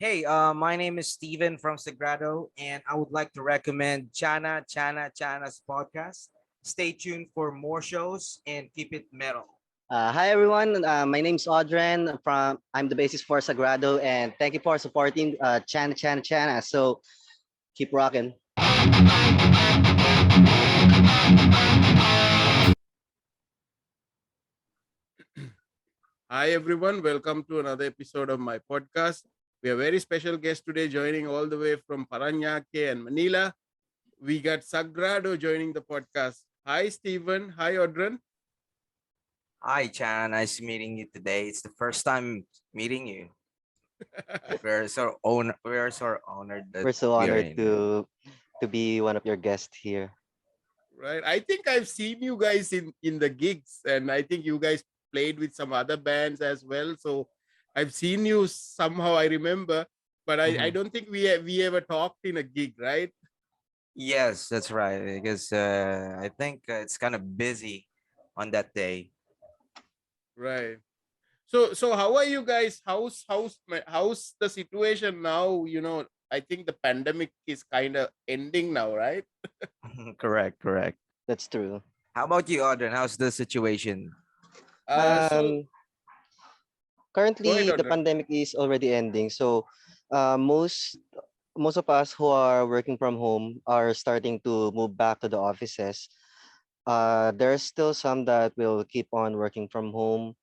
Hey, my name is Steven from Sagrado, and I would like to recommend Channa Channa Channa's podcast. Stay tuned for more shows and keep it metal. Hi everyone, my name's Audren from I'm the bassist for Sagrado and thank you for supporting Channa Channa Channa. So keep rocking. Hi, everyone. Welcome to another episode of my podcast. We have a very special guest today joining all the way from Paranaque and Manila. We got Sagrado joining the podcast. Hi, Stephen. Hi, Audren. Hi, Channa. Nice meeting you today. It's the first time meeting you. We're so honored that We're so we are honored in. to be one of your guests here. Right. I think I've seen you guys in the gigs, and I think you guys played with some other bands as well. So I've seen you somehow, I remember, but I Mhm. don't think we ever talked in a gig, right? Yes, that's right. Because I think it's kind of busy on that day. Right. So how are you guys? How's the situation now? I think the pandemic is kind of ending now, right? Correct, correct. That's true. How about you, Audrey? How's the situation? So Um, go ahead, Currently the Audrey. pandemic is already ending, so most of us who are working from home are starting to move back to the offices. There's still some that will keep on working from home.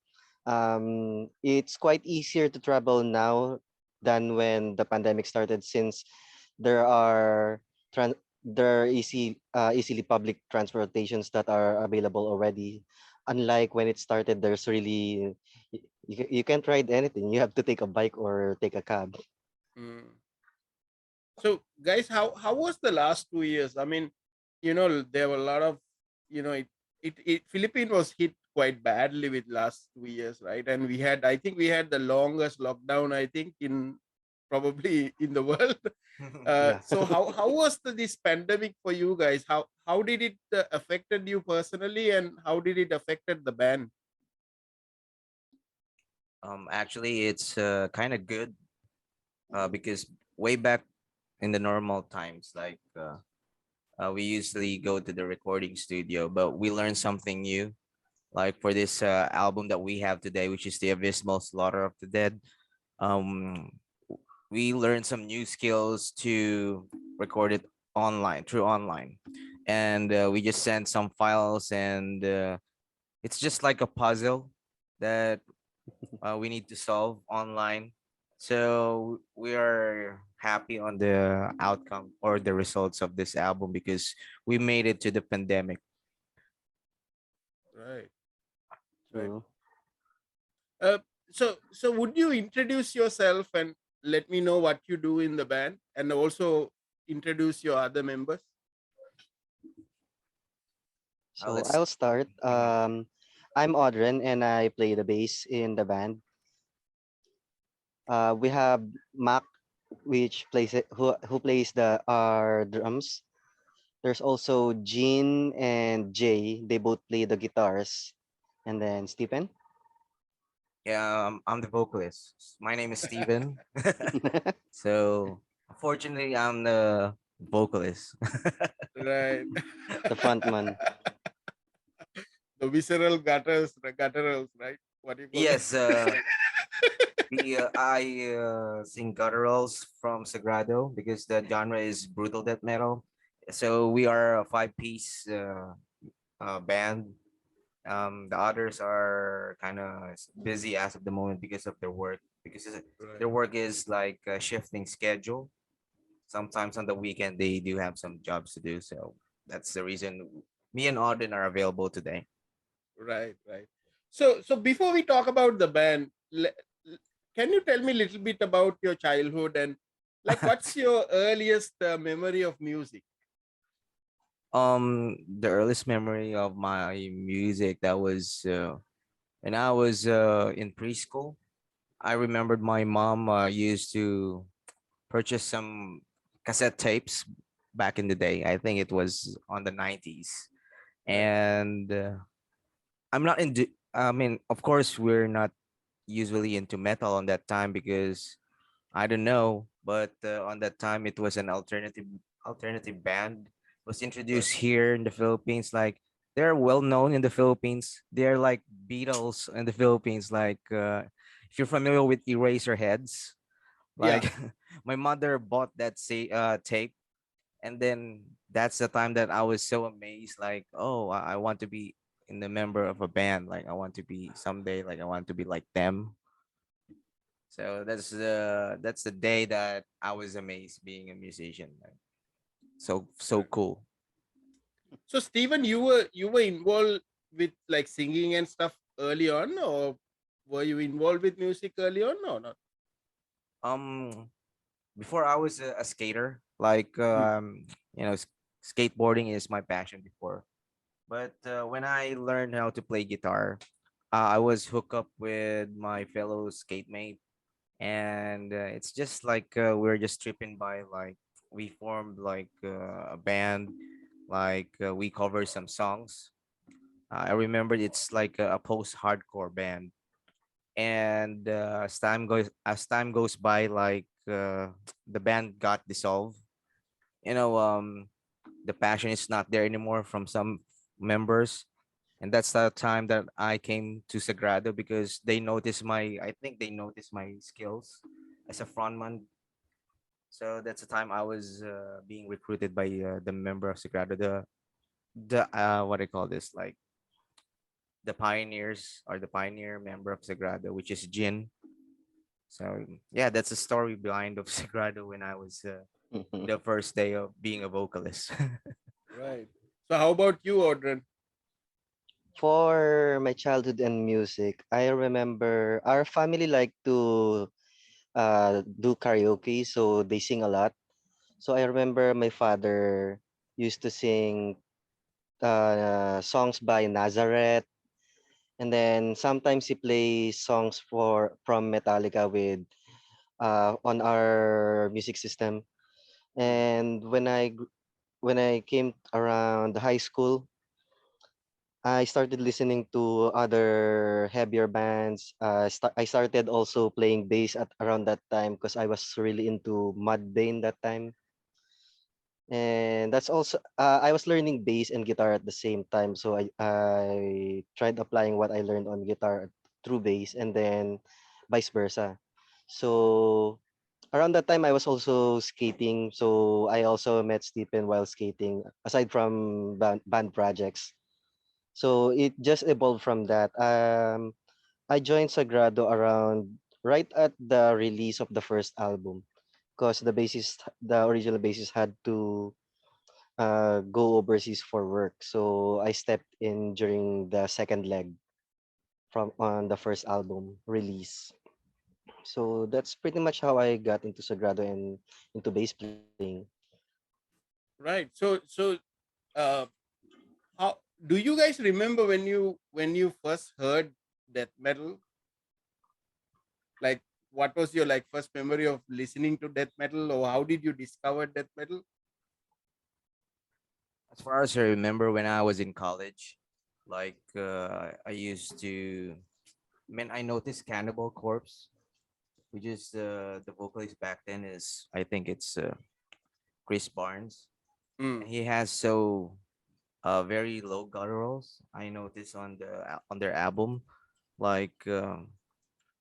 It's quite easier to travel now than when the pandemic started since there are there are easily public transportations that are available already. Unlike when it started, there's really you can't ride anything. You have to take a bike or take a cab. Mm. So guys, how was the last 2 years? I mean, there were a lot of, it Philippines was hit quite badly with last 2 years, right? And I think we had the longest lockdown, I think, in probably in the world. Yeah. So how was this pandemic for you guys? How did it affected you personally, and how did it affected the band? Actually, it's kind of good because way back in the normal times, like we usually go to the recording studio, but we learned something new. Like for this album that we have today, which is the Abysmal Slaughter of the Dead, um, we learned some new skills to record it online through online, and we just sent some files, and it's just like a puzzle that we need to solve online. So we are happy on the outcome or the results of this album because we made it to the pandemic. Right, right. True. Uh, so would you introduce yourself and let me know what you do in the band, and also introduce your other members? So Let's. I'll start. Mhm. I'm Audren and I play the bass in the band. We have Mac, which plays it, who plays the our drums. There's also Jean and Jay. They both play the guitars. And then Stephen. Yeah, I'm the vocalist. My name is Steven. So unfortunately, I'm the vocalist. Right. The frontman. The visceral gutturals, right? What do you call it? Yes, I sing gutturals from Sagrado because the genre is brutal death metal. So we are a five-piece band. The others are kind of busy as of the moment because of their work. Because Right. their work is like a shifting schedule. Sometimes on the weekend they do have some jobs to do. So that's the reason me and Auden are available today. Right, right. So before we talk about the band, can you tell me a little bit about your childhood, and like what's your earliest memory of music? The earliest memory of my music that was when I was in preschool. I remembered my mom used to purchase some cassette tapes back in the day. I think it was on the 90s. Right. And I'm not into, I mean, of course, we're not usually into metal on that time because I don't know, but on that time it was an alternative band was Right. introduced here in the Philippines. Like they're well known in the Philippines. They're like Beatles in the Philippines. Like if you're familiar with Eraserheads, Yeah. like my mother bought that tape, and then that's the time that I was so amazed. Like, oh, I want to be in the member of a band. Like I want to be someday. Like I want to be like them. So that's the day that I was amazed being a musician. Like, so Right. cool. So Stephen, you were involved with like singing and stuff early on, or were you involved with music early on? No, not. Um, Before I was a skater, like Mm. you know, skateboarding is my passion before. But when I learned how to play guitar, I was hooked up with my fellow skate mate, and it's just like we're just tripping by. Like we formed like a band, like we cover some songs. I remember it's like a post-hardcore band, and as time goes by, like the band got dissolved. You know, the passion is not there anymore from some members, and that's the time that I came to Sagrado because I think they noticed my skills as a frontman. So that's the time I was being recruited by the member of Sagrado, the what I call this, like the pioneers or the pioneer member of Sagrado, which is Jin. So yeah, that's the story behind of Sagrado when I was the first day of being a vocalist. Right. So how about you, Audren? For my childhood and music, I remember our family like to do karaoke, so they sing a lot. So I remember my father used to sing songs by Nazareth, and then sometimes he plays songs for from Metallica with on our music system. Mm. And when I came around the high school, I started listening to other heavier bands. I started also playing bass at around that time because I was really into Mudvayne that time. And that's also I was learning bass and guitar at the same time. So I tried applying what I learned on guitar through bass and then vice versa. So around that time I was also skating. So I also met Stephen while skating aside from band projects. So it just evolved from that. I joined Sagrado around right at the release of the first album because the original bassist, had to go overseas for work. So I stepped in during the second leg from on the first album release. So that's pretty much how I got into Sagrado and into bass playing. Right. So uh, how do you guys remember when you first heard death metal? Like, what was your like first memory of listening to death metal, or how did you discover death metal? As far as I remember, when I was in college, like I used to, I noticed Cannibal Corpse, which is the vocalist back then is I think it's Chris Barnes, Mm. and he has so very low gutturals. I noticed on their album, like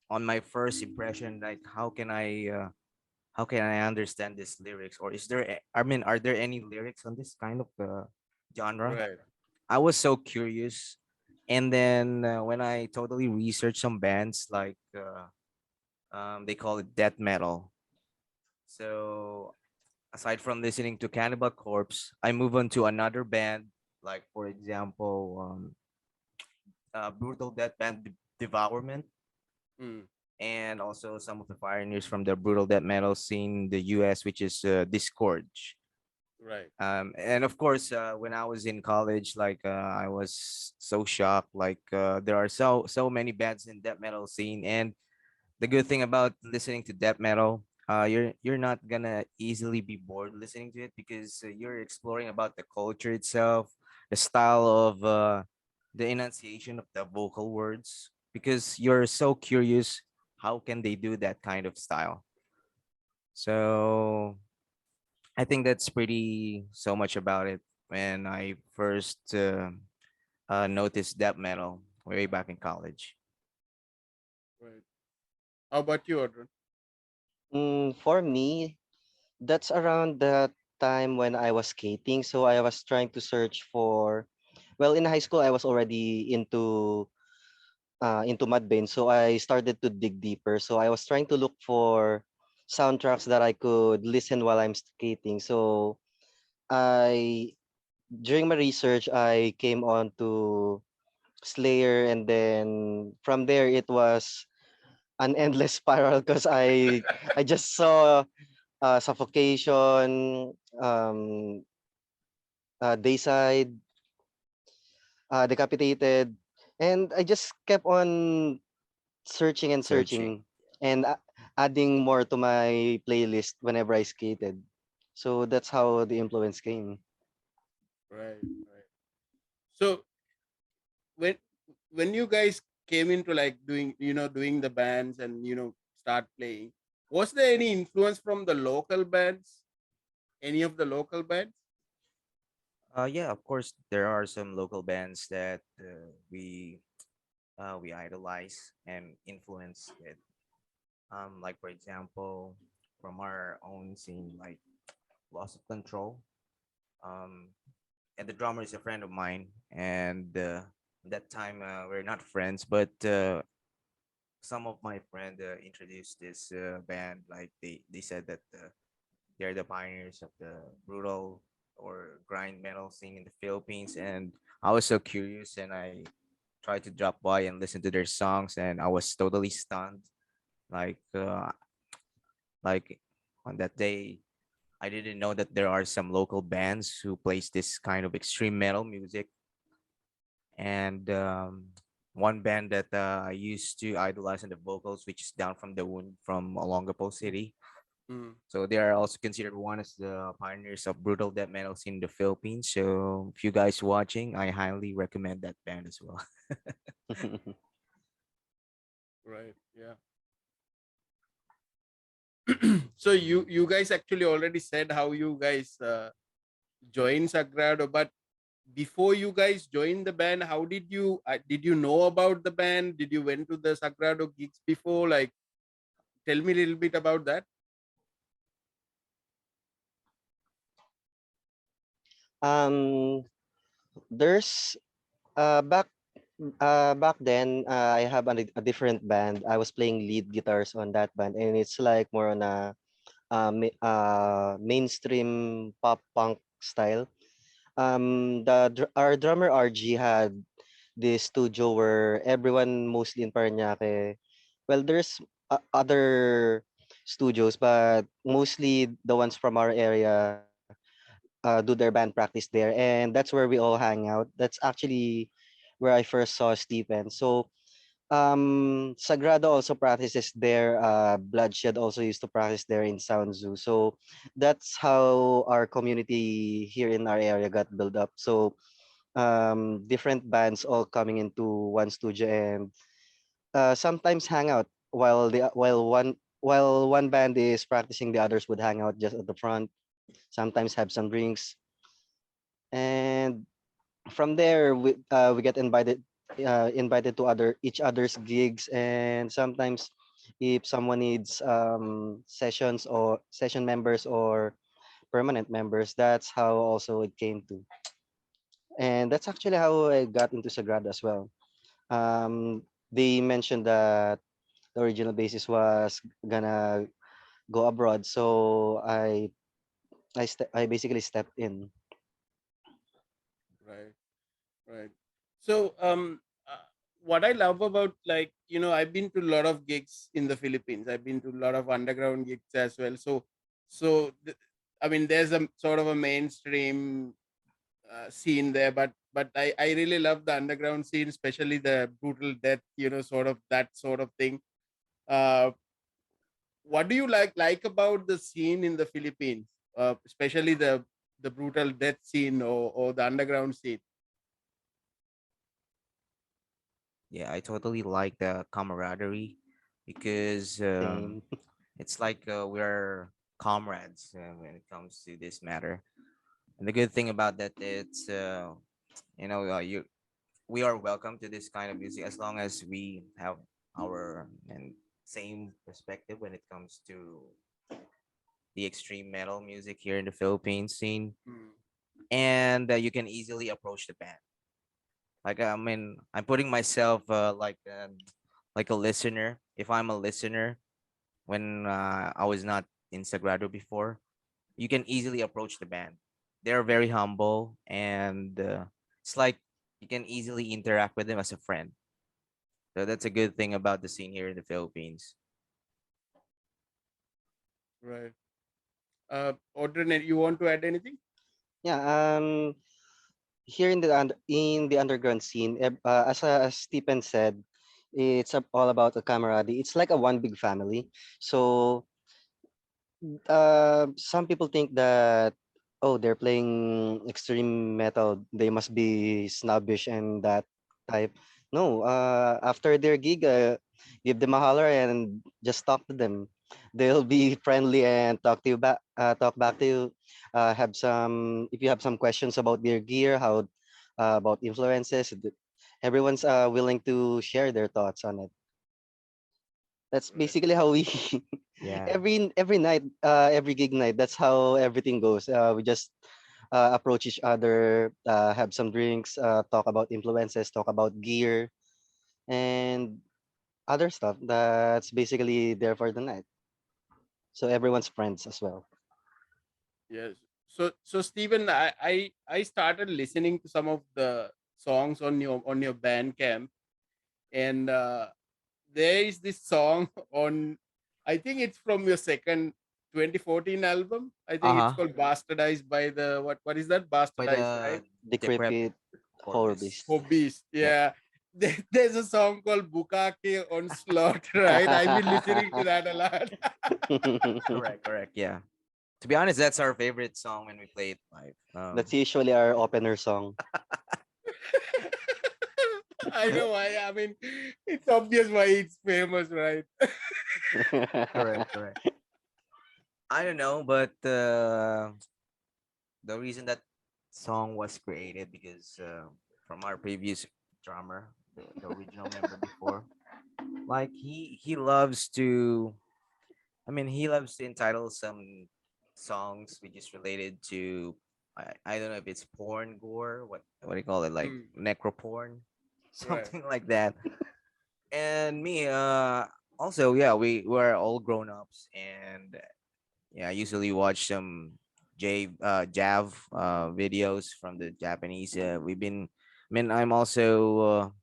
on my first impression, like how can I understand these lyrics, or is there are there any lyrics on this kind of genre? Right. I was so curious, and then when I totally researched some bands, like they call it death metal. So aside from listening to Cannibal Corpse, I move on to another band, like for example, Brutal Death Band Devourment, Mm. and also some of the pioneers from the brutal death metal scene in the US, which is Discord. Right. And of course, when I was in college, like I was so shocked. Like there are so many bands in death metal scene, and the good thing about listening to death metal, you're not gonna easily be bored listening to it because you're exploring about the culture itself, the style of the enunciation of the vocal words, because you're so curious how can they do that kind of style. So I think that's pretty so much about it when I first noticed death metal way back in college. Right. How about you, Audren? For me, that's around the time when I was skating. So I was trying to search for, well, in high school I was already into Mudvayne, so I started to dig deeper. So I was trying to look for soundtracks that I could listen while I'm skating. So I during my research I came on to Slayer, and then from there it was an endless spiral because I just saw Suffocation, um, Dayside, Decapitated, and I just kept on searching and Searching. searching and adding more to my playlist whenever I skated. So that's how the influence came. Right, right. So when when you guys came into like doing the bands and start playing, was there any influence from the local bands? Any of the local bands? Yeah, of course, there are some local bands that we idolize and influence with. Like for example, from our own scene, like Loss of Control. Um, and the drummer is a friend of mine, and that time we're not friends, but some of my friend introduced this band. Like they said that they're the pioneers of the brutal or grind metal scene in the Philippines, and I was so curious, and I tried to drop by and listen to their songs, and I was totally stunned. Like like on that day, I didn't know that there are some local bands who plays this kind of extreme metal music. And one band that I used to idolize in the vocals, which is Down from the Wound from Olongapo City. Mm, So they are also considered one as the pioneers of brutal death metal scene in the Philippines. So if you guys watching, I highly recommend that band as well. right. Yeah. So you guys actually already said how you guys joined Sagrado, but before you guys joined the band, how did you know about the band? Did you went to the Sagrado gigs before? Like, tell me a little bit about that. um, there's back back then I have a different band. I was playing lead guitars on that band, and it's like more on a mainstream pop punk style. Our drummer RG had this studio where everyone mostly in Paranaque. Well, there's other studios, but mostly the ones from our area do their band practice there, and that's where we all hang out. That's actually where I first saw Stephen. So Sagrado also practices there. Bloodshed also used to practice there in Sound Zoo. So that's how our community here in our area got built up. So different bands all coming into one studio, and sometimes hang out while one band is practicing, the others would hang out just at the front, sometimes have some drinks, and from there we get invited to other each other's gigs, and sometimes if someone needs sessions or session members or permanent members, that's how also it came to. And that's actually how I got into Sagrada as well. They mentioned that the original basis was gonna go abroad, so I basically stepped in. Right, right. So, what I love about, like, I've been to a lot of gigs in the Philippines. I've been to a lot of underground gigs as well. I mean, there's a sort of a mainstream scene there, but I really love the underground scene, especially the brutal death, sort of that sort of thing. Uh, what do you like about the scene in the Philippines, especially the brutal death scene, or the underground scene? Yeah, I totally like the camaraderie because Same. it's like we're comrades when it comes to this matter. And the good thing about that, it's you we are welcome to this kind of music as long as we have our and same perspective when it comes to the extreme metal music here in the Philippines scene, Mm. and you can easily approach the band. Like I mean, I'm putting myself like a listener. If I'm a listener, when I was not in Sagrado before, you can easily approach the band. They're very humble, and it's like you can easily interact with them as a friend. So that's a good thing about the scene here in the Philippines. Right. Audrey, you want to add anything? Yeah. Here in the underground scene, as Stephen said, it's all about a camaraderie. It's like a one big family. So some people think that, oh, they're playing extreme metal, they must be snobbish and that type. No, after their gig, give them a holler and just talk to them. They'll be friendly and talk back to you. Have some If you have some questions about their gear, how about influences, everyone's willing to share their thoughts on it. That's Right. basically how we Yeah. every night, every gig night. That's how everything goes. We just approach each other, have some drinks, talk about influences, talk about gear, and other stuff. That's basically there for the night. So everyone's friends as well. Yes. So Stephen, I started listening to some of the songs on your Bandcamp, and there is this song on, I think it's from your second 2014 album. I think it's Uh huh. called Bastardized by the what is that? By Bastardized, right? the decrepit Decrepit horror corpus. beast. For Beast. Yep. Yeah. There's a song called Bukake on Slot, right? I've been listening to that a lot. Correct. Correct. Yeah. To be honest, that's our favorite song when we play it live. That's usually our opener song. I know why. I mean, it's obvious why it's famous, right? Correct. Correct. I don't know, but the reason that song was created because from our previous drummer, the original member before, like he loves to. I mean, he loves to entitle some songs which is related to. I don't know if it's porn gore. What do you call it? Like Mm, necro porn, right. something like that. And me, also, yeah, we were all grown ups, and yeah, I usually watch some Jav videos from the Japanese. We've been, I mean, I'm also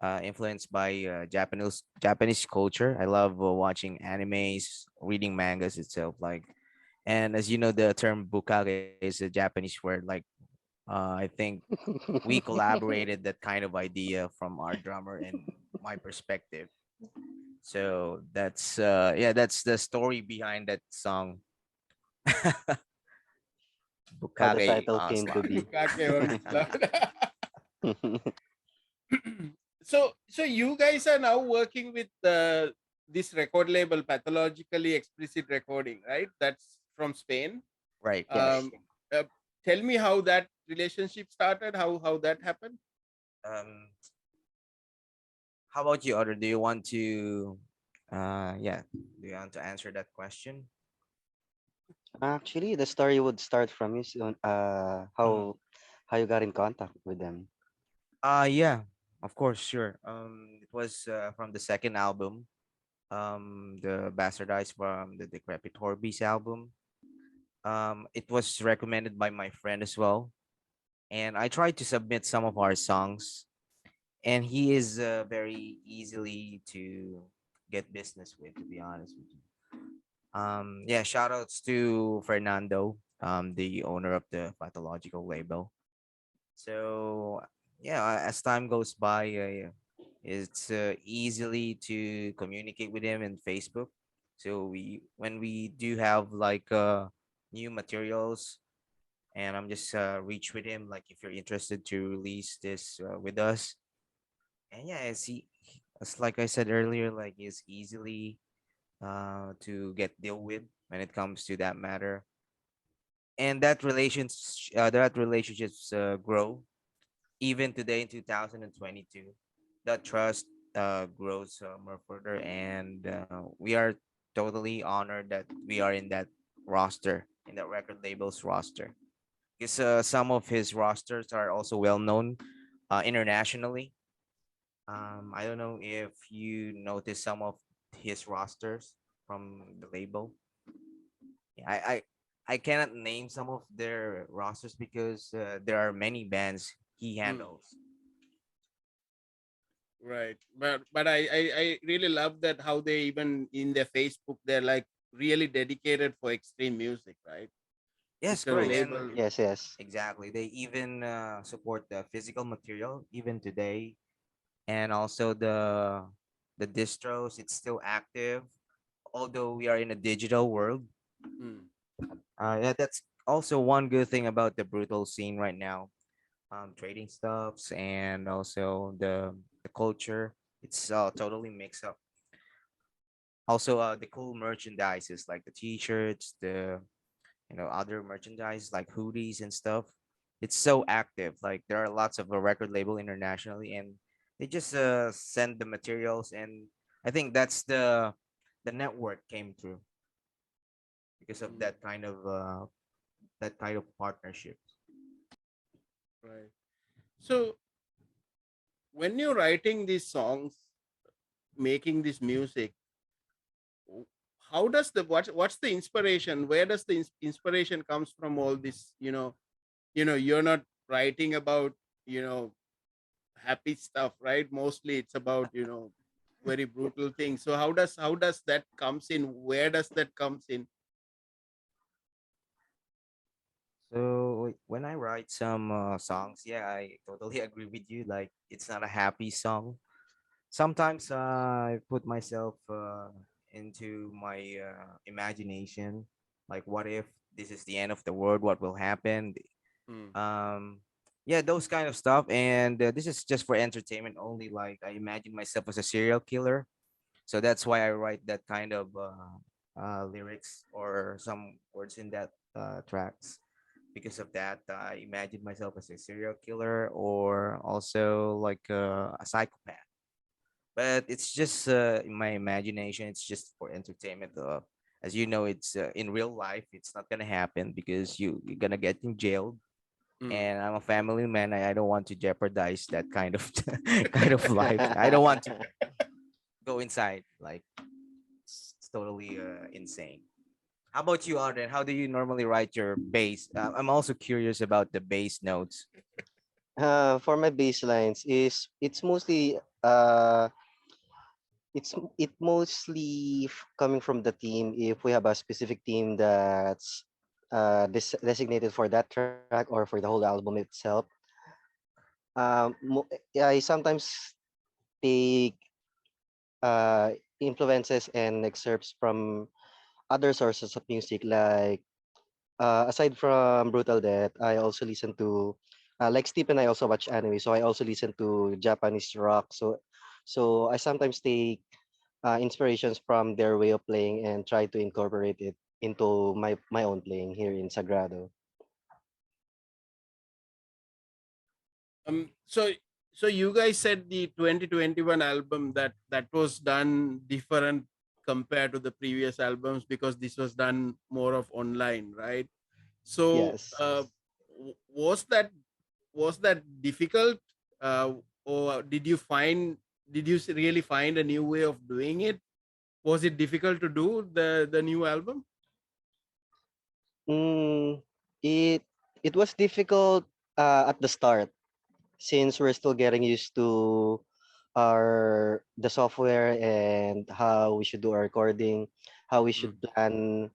influenced by Japanese culture. I love watching animes, reading mangas itself. Like, and as you know, the term bukage is a Japanese word. Like, I think we collaborated that kind of idea from our drummer and my perspective. So that's yeah, that's the story behind that song, How the Bukage title came to Slot. be. Bukake on Slot. So you guys are now working with this record label, Pathologically Explicit Recording, right? That's from Spain. Right. Correct. Yes. Um, uh, Tell me how that relationship started. How that happened. Um, how about you, Otto? Do you want to, yeah, do you want to answer that question? Actually, the story would start from you soon. Mhm. How you got in contact with them. Yeah, of course, sure. It was from the second album, the Bastardized from the Decrepit Horbies album. It was recommended by my friend as well, and I tried to submit some of our songs, and he is very easily to get business with, to be honest with you. Yeah, shout outs to Fernando, the owner of the pathological label. So yeah, as time goes by, it's easily to communicate with him in Facebook. So when we do have like new materials, and I'm just reach with him like if you're interested to release this with us. And yeah, as like I said earlier, like it's easily to get deal with. when it comes to that matter. And that relationships grow even today in 2022. That trust grows more further, and we are totally honored that we are in that roster, in that record label's roster, because some of his rosters are also well known internationally. I don't know if you notice some of his rosters from the label. Yeah, I cannot name some of their rosters because there are many bands he Mm, handles. right. But I really love that how they even in their Facebook they're like really dedicated for extreme music, right? Yes, It's a correct. label. And Yes, yes. exactly, they even support the physical material even today, and also the distros. It's still active, although we are in a digital world. Mm, Yeah, that's also one good thing about the brutal scene right now. Trading stuffs and also the culture. It's totally mixed up. Also, the cool merchandises like the T-shirts, the other merchandise like hoodies and stuff. It's so active. Like there are lots of a record label internationally, and they just send the materials, and I think that's the network came through because of mm, that kind of partnership. right. So when you're writing these songs, making this music, w- how does the what's the inspiration? Where does the inspiration comes from all this? You're not writing about you know happy stuff, right? Mostly it's about very brutal things. So how does that comes in? Where does that comes in? So when I write some songs, yeah, I totally agree with you. Like it's not a happy song. Sometimes I put myself into my imagination. Like, what if this is the end of the world? What will happen? Mm, Um, yeah, those kind of stuff. And this is just for entertainment only. Like, I imagine myself as a serial killer, so that's why I write that kind of lyrics or some words in that tracks. Because of that, I imagine myself as a serial killer or also like a psychopath, but it's just in my imagination. It's just for entertainment. As you know, it's in real life. It's not gonna happen because you're gonna get in jail. mm. And I'm a family man. I don't want to jeopardize that kind of kind of life. I don't want to go inside. Like it's totally insane. How about you, Audrey? How do you normally write your bass? I'm also curious about the bass notes. For my bass lines is it mostly coming from the team. If we have a specific team that's designated for that track or for the whole album itself, I sometimes take uh, influences and excerpts from other sources of music. Like aside from Brutal Death, I also listen to like Steve and I also watch anime, so I also listen to Japanese rock. So I sometimes take inspirations from their way of playing and try to incorporate it into my own playing here in Sagrado. So you guys said the 2021 album that was done different compared to the previous albums because this was done more of online, right? So Yes. was that difficult, or did you really find a new way of doing it? Was it difficult to do the new album? Mm, it it was difficult at the start since we're still getting used to our the software and how we should do our recording, how we should Mm, plan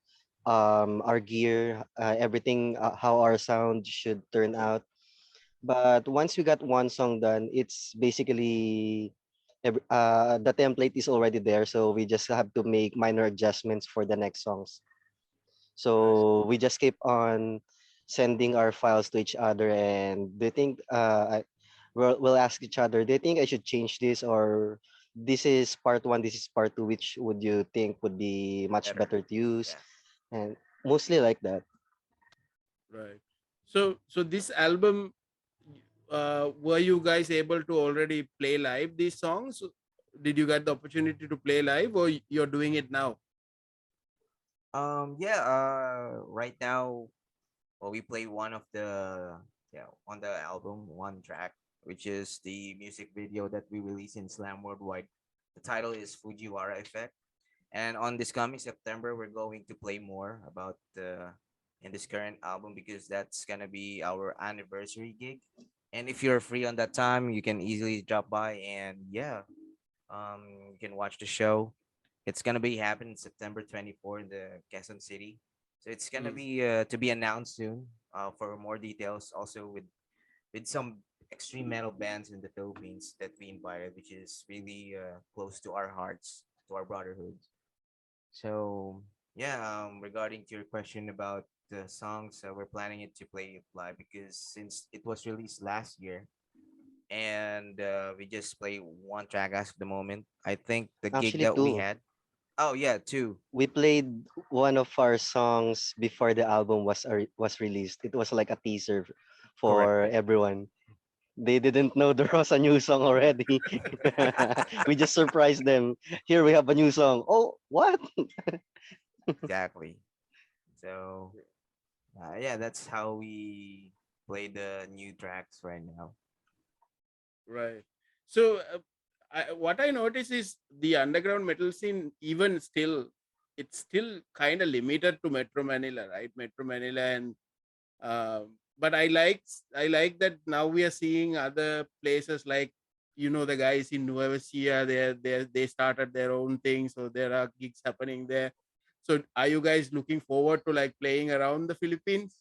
our gear, everything, how our sound should turn out. But once we got one song done, it's basically the template is already there, so we just have to make minor adjustments for the next songs. right. So we just keep on sending our files to each other, and they think we'll ask each other, do you think I should change this, or this is part one, this is part two, which would you think would be much Better. better to use? Yeah. and mostly like that. Right. So this album, were you guys able to already play live these songs? Did you get the opportunity to play live, or you're doing it now? Yeah. Right now, well, we play one of the yeah on the album one track, which is the music video that we released in Slam Worldwide. The title is Fujiwara Effect, and on this coming September, we're going to play more about in this current album because that's gonna be our anniversary gig. And if you're free on that time, you can easily drop by and yeah, you can watch the show. It's gonna be happening September 24 in the Quezon City. So it's gonna Mm. be to be announced soon. For more details, also with some extreme metal bands in the Philippines that we invited, which is really close to our hearts, to our brotherhood. So yeah, regarding to your question about the songs, we're planning it to play it live because since it was released last year, and we just play one track as of the moment. I think the gig Actually, that we two. had. Oh yeah, two. We played one of our songs before the album was released. It was like a teaser Correct. for everyone. They didn't know there was a new song already. We just surprised them. Here we have a new song. Oh, what? Exactly. So yeah, that's how we play the new tracks right now. Right. So, what I notice is the underground metal scene, even still, it's still kind of limited to Metro Manila, right? Metro Manila, and but I like that now we are seeing other places like, the guys in Nueva Ecija. They started their own thing, so there are gigs happening there. So, are you guys looking forward to like playing around the Philippines?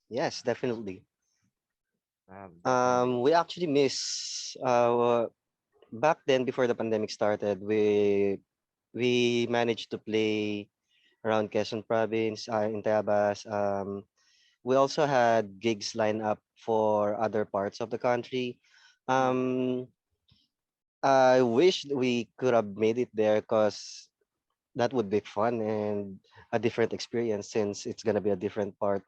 Yes, definitely. Definitely. We actually miss back then before the pandemic started. We managed to play around Quezon Province, in Tayabas. We also had gigs lined up for other parts of the country. Mm. Um, I wish we could have made it there because that would be fun and a different experience since it's gonna be a different part.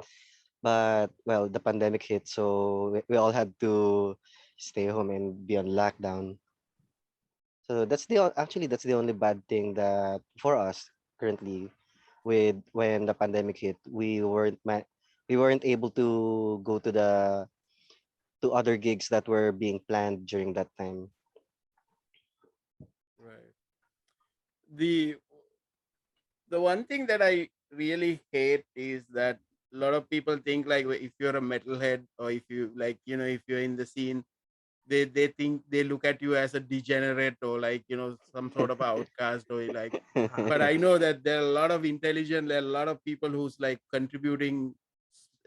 But well, the pandemic hit, so we all had to stay home and be on lockdown. So actually that's the only bad thing that for us currently with when the pandemic hit, we weren't able to go to the to other gigs that were being planned during that time. Right. The the one thing that I really hate is that a lot of people think like if you're a metalhead, or if you like, if you're in the scene, they think they look at you as a degenerate, or like, some sort of outcast, or like. But I know that there are a lot of intelligent, there are a lot of people who's like contributing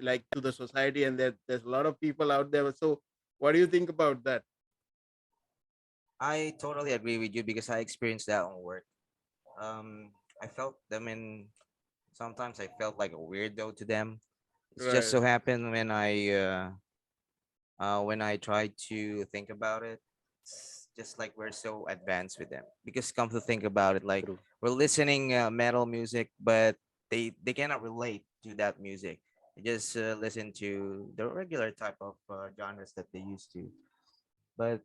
like to the society, and there's a lot of people out there. So what do you think about that? I totally agree with you because I experienced that on work. I felt them in sometimes I felt like a weirdo to them. It's just Right. so happened when I try to think about it, it's just like we're so advanced with them. Because come to think about it, like True. we're listening metal music, but they cannot relate to that music. They just listen to the regular type of genres that they used to. But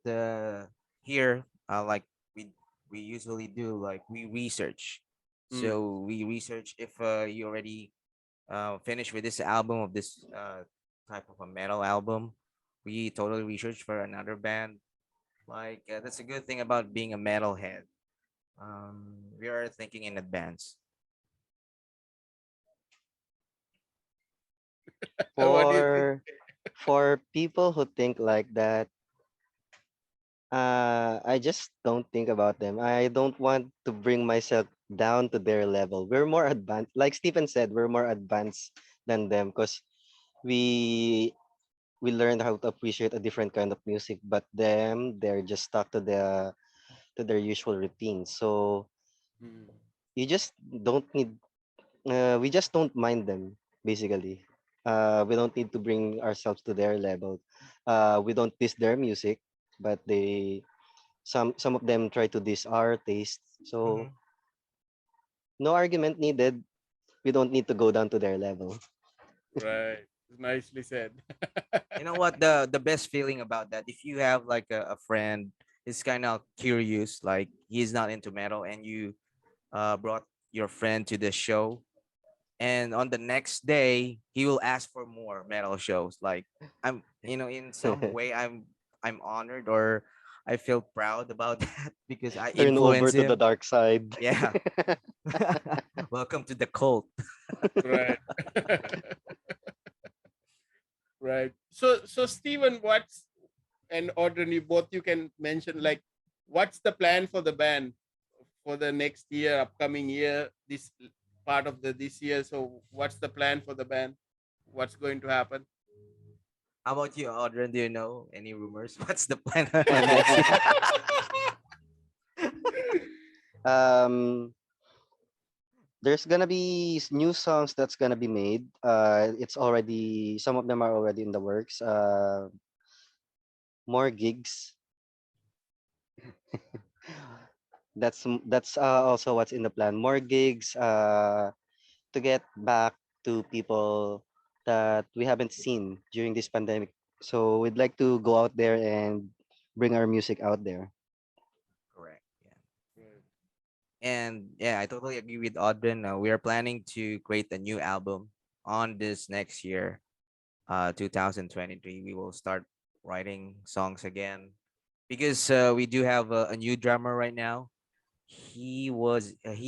here, like we we usually do, like we research. Mm. So we research if you already finished with this album of this type of a metal album. We totally researched for another band. Like that's a good thing about being a metalhead. We are thinking in advance. What do you think? For for people who think like that, I just don't think about them. I don't want to bring myself down to their level. We're more advanced. Like Stephen said, we're more advanced than them because we we learned how to appreciate a different kind of music. But them, they're just stuck to their usual routine. So Mm. you just don't need. We just don't mind them basically. We don't need to bring ourselves to their level. We don't diss their music, but some of them try to diss our taste. So Hmm. no argument needed. We don't need to go down to their level. Right. Nicely said. You know what, the best feeling about that, if you have like a friend is kind of curious, like he's not into metal, and you brought your friend to the show, and on the next day he will ask for more metal shows, like I'm, in some way I'm honored, or I feel proud about that because I Turn over influence to the him. dark side. Yeah. Welcome to the cult. Right. Right. So Stephen, what's and Audrey, you can mention like what's the plan for the band for the next year, upcoming year, this part of the this year. So what's the plan for the band? What's going to happen? How about you, Audren? Do you know any rumors? What's the plan for next year? um, there's gonna be new songs that's gonna be made. It's already, some of them are already in the works. More gigs. That's also what's in the plan. More gigs. To get back to people that we haven't seen during this pandemic. So we'd like to go out there and bring our music out there. Correct. Yeah. Right. And yeah, I totally agree with Audren. We are planning to create a new album on this next year, 2023. We will start writing songs again because we do have a new drummer right now. He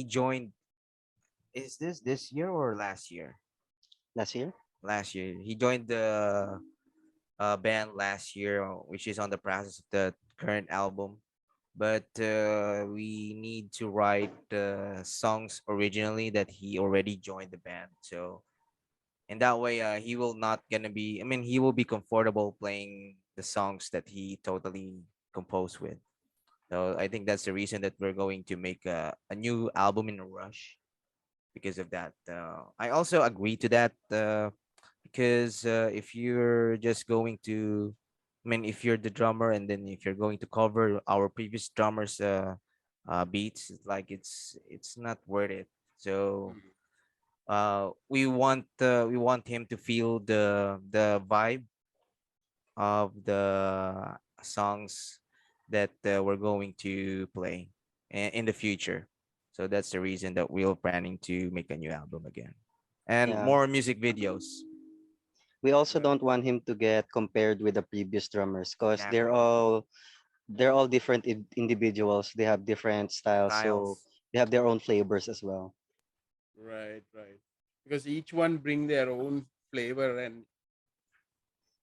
joined. Is this year or last year? Last year? Last year he joined the band last year, which is on the process of the current album. But we need to write songs originally that he already joined the band. So in that way, he will not gonna be. I mean, he will be comfortable playing the songs that he totally composed with. So I think that's the reason that we're going to make a new album in a rush because of that. I also agree to that because if you're just going to, I mean, if you're the drummer and then if you're going to cover our previous drummers' beats, it's like it's not worth it. So Mhm. we want him to feel the vibe of the songs that we're going to play in the future. So that's the reason that we're planning to make a new album again and Yeah. more music videos. We also Right. don't want him to get compared with the previous drummers because they're Exactly. all different individuals. They have different styles, so Styles. they have their own flavors as well. Right. Right. Because each one bring their own flavor and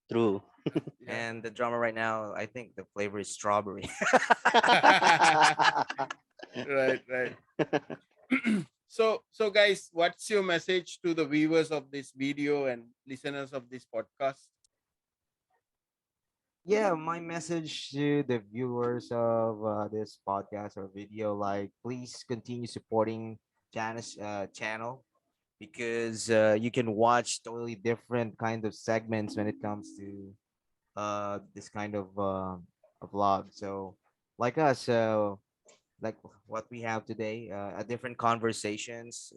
True. yeah. And the drummer right now, I think the flavor is strawberry. Right. Right. So guys, what's your message to the viewers of this video and listeners of this podcast? Yeah, my message to the viewers of this podcast or video, like, please continue supporting Janice's channel because you can watch totally different kind of segments when it comes to this kind of a vlog. So, like us, like what we have today, a different conversations.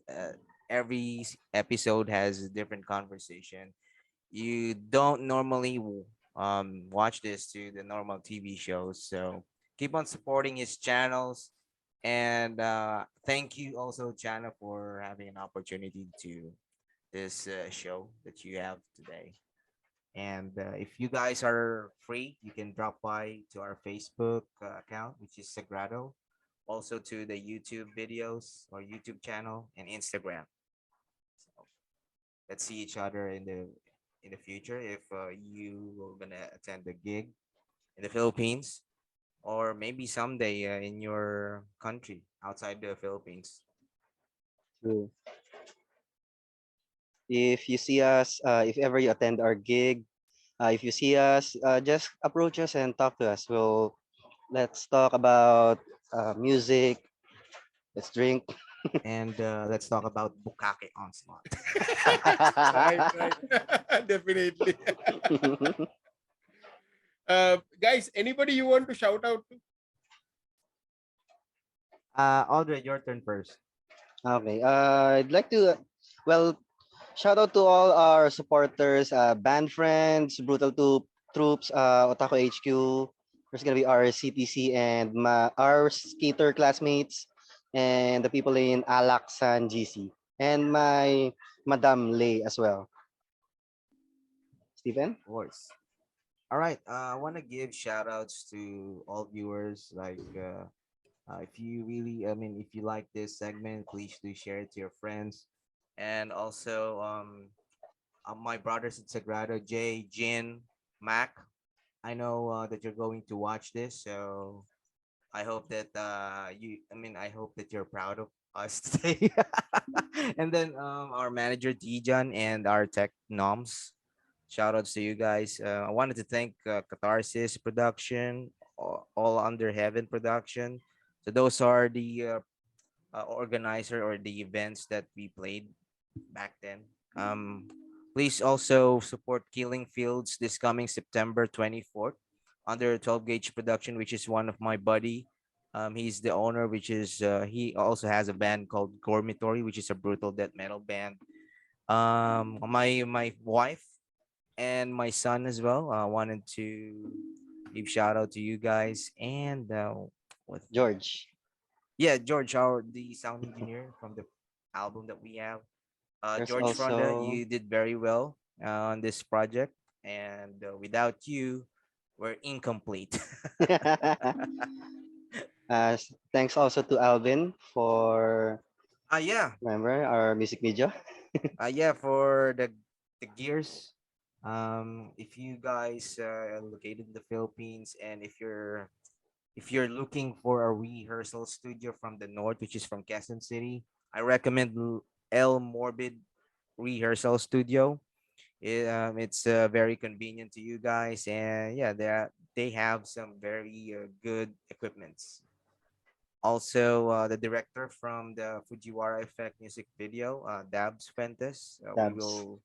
Every episode has a different conversation. You don't normally watch this to the normal TV shows. So keep on supporting his channels. And thank you also, Chana, for having an opportunity to this show that you have today. And if you guys are free, you can drop by to our Facebook account, which is Sagrado, also to the YouTube videos or YouTube channel and Instagram. So let's see each other in the future if you were gonna attend the gig in the Philippines or maybe someday in your country outside the Philippines. True. If you see us, if ever you attend our gig, if you see us, just approach us and talk to us. Let's talk about music. Let's drink. And let's talk about Bukake Onslaught. Right. Right. Definitely. Guys, anybody you want to shout out to? Audrey, your turn first. Okay. I'd like to Well, shout out to all our supporters, band friends, Troops, Otaku HQ. There's gonna be our CTC and our skater classmates, and the people in Alaksan GC, and my Madam Lay as well. Stephen? Of course. All right. I want to give shout outs to all viewers. If you really, I mean, if you like this segment, please do share it to your friends. And also, my brothers at Sagrado, Jay, Jin, Mac. I know that you're going to watch this, so I hope that I hope that you're proud of us today. And then our manager Dijan and our tech noms. Shout outs to you guys. I wanted to thank Catharsis Production, All Under Heaven Production. So those are the organizer or the events that we played back then. Um, Please also support Killing Fields this coming September 24th under 12 Gauge Production, which is one of my buddy. He's the owner, which is he also has a band called Gormitory, which is a brutal death metal band. My wife and my son as well. I wanted to give shout out to you guys and what George. yeah, George, our the sound engineer from the album that we have. There's George Fronda, also you did very well on this project, and without you, we're incomplete. thanks also to Alvin for Yeah, remember our music video. yeah, for the gears. If you guys are located in the Philippines, and if you're looking for a rehearsal studio from the north, which is from Quezon City, I recommend El Morbid Rehearsal Studio. It's very convenient to you guys, and yeah, they have some very good equipments. Also, the director from the Fujiwara Effect music video, Dabs Fuentes. We Dabs. will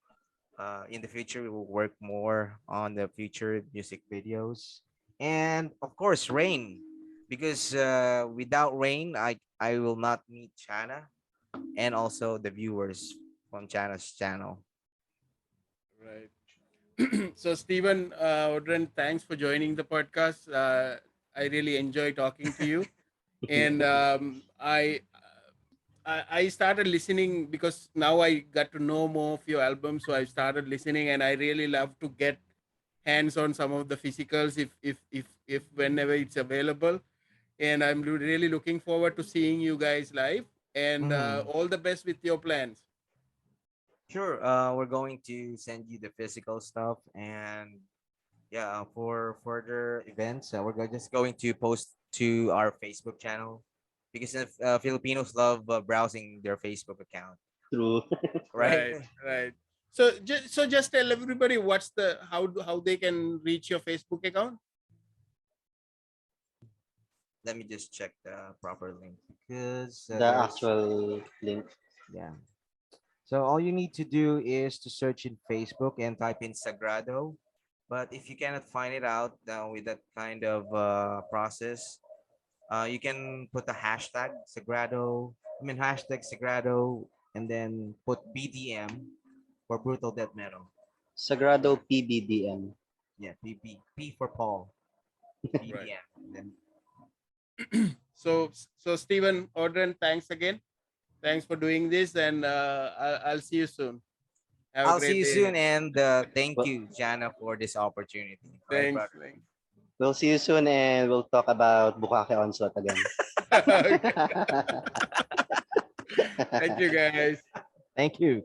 in the future we will work more on the future music videos, and of course, Rain, because without Rain, I will not meet Chana and also the viewers from Chana's channel. Right. So, Stephen, Audren, thanks for joining the podcast. I really enjoy talking to you. And I started listening because now I got to know more of your albums. So I started listening, and I really love to get hands on some of the physicals if whenever it's available. And I'm really looking forward to seeing you guys live. And Mhm. all the best with your plans. Sure. We're going to send you the physical stuff, and yeah, for further events, just going to post to our Facebook channel because if, Filipinos love browsing their Facebook account, True. right? Right, right. So just tell everybody what's the how they can reach your Facebook account. Let me just check the proper link because The there's actual link. yeah. So all you need to do is to search in Facebook and type in Sagrado. But if you cannot find it out with that kind of process, you can put a hashtag Sagrado. I mean hashtag Sagrado, and then put BDM for brutal death metal. Sagrado PBDM. Yeah, P for Paul, Right. BDM. Then So Stephen, Audren, thanks again. Thanks for doing this, and I'll see you soon. Have a I'll see great you day soon, ahead. and thank Well, you, Jana, for this opportunity. All right, Thanks. brother. Thanks. we'll see you soon and we'll talk about Bukake Onslaught again. Thank you, guys. Thank you.